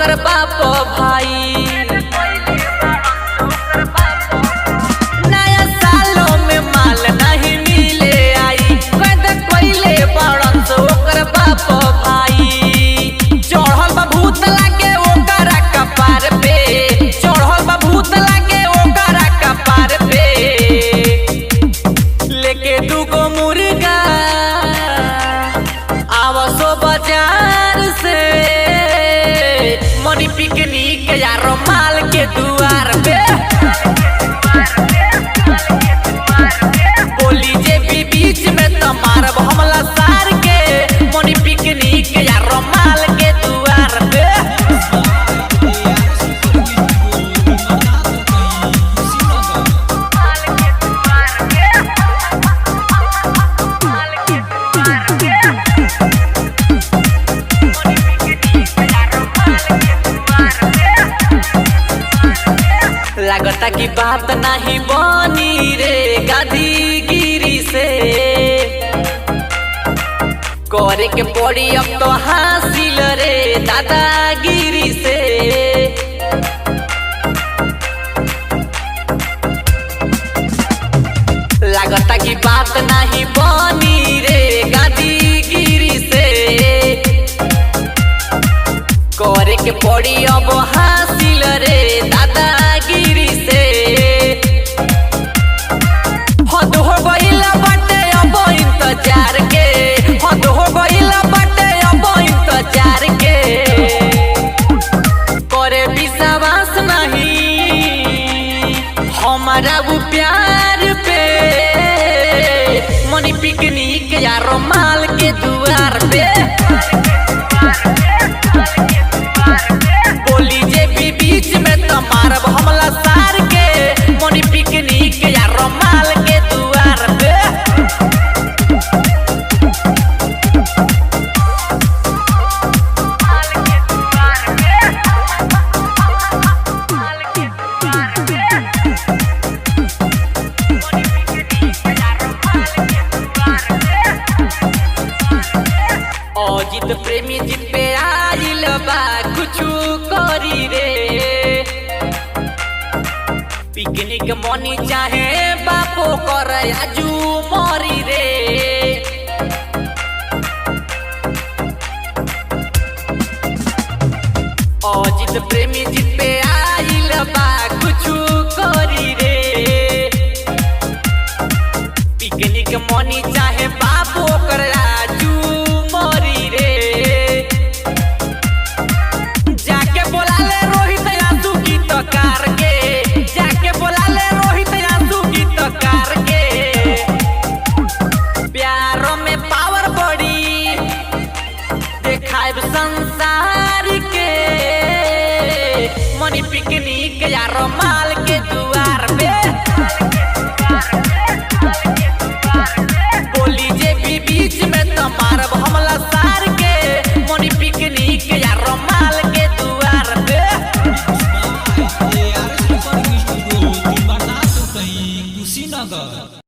ओकर बाप भाई। नया सालों में माल नहीं मिले आई, कैद कोइले बड़न से ओकर बाप भाई। चढ़ल बा भूत लागे ओकर कपार पे, चढ़ल बा भूत लागे ओकर कपार पे। लेके दूगो मुर्गा आवसो बाजार से, मनी पिकनिक यारो माल के दुआर पे। बोली जे भी बीच में तो मारब हमला सार के, मनी पिकनिक यारो माल के दुआर पे। लागता की बात नहीं बनी रे गाधी गिरी से, करे के पड़ी अब तो हासिल रे दादागिरी से। लागता की बात नहीं बनी रे गाधी गिरी से, करे के पड़ी अब हासिल रे दादागिरी से। हद हो गइल बाटे अब इंतजार के, हद हो गइल बाटे अब इंतजार के। करे विश्वास नहीं हमारा वो प्यार पे, मनी पिकनिक यारो माल के दुआर पे। बोली जे भी बीच में तो मारब हमला सार के, मनी पिकनिक यारो माल के दुआर पे। अजित प्रेमी जीत पे आइल बा कुछु करी रे, पिकनिक मनी चाहे बापो कर आजू मरी रे। अजित प्रेमी जीत पे आइल बा कुछु करी रे, पिकनिक मनी चाहे बापो कर आजू मरी रे। जाके बोला ले रोहित आंसू गीतकार के, जाके बोला ले रोहित आंसू गीतकार के। प्यारों में पावर बड़ी देखाब संसार के, मनी पिकनिक यारो माल के दुआर पे। बोली जे भी बीच में तो मारब हमला सार के, मनी पिकनिक यारो माल के दुआर पे। कुशीनगर।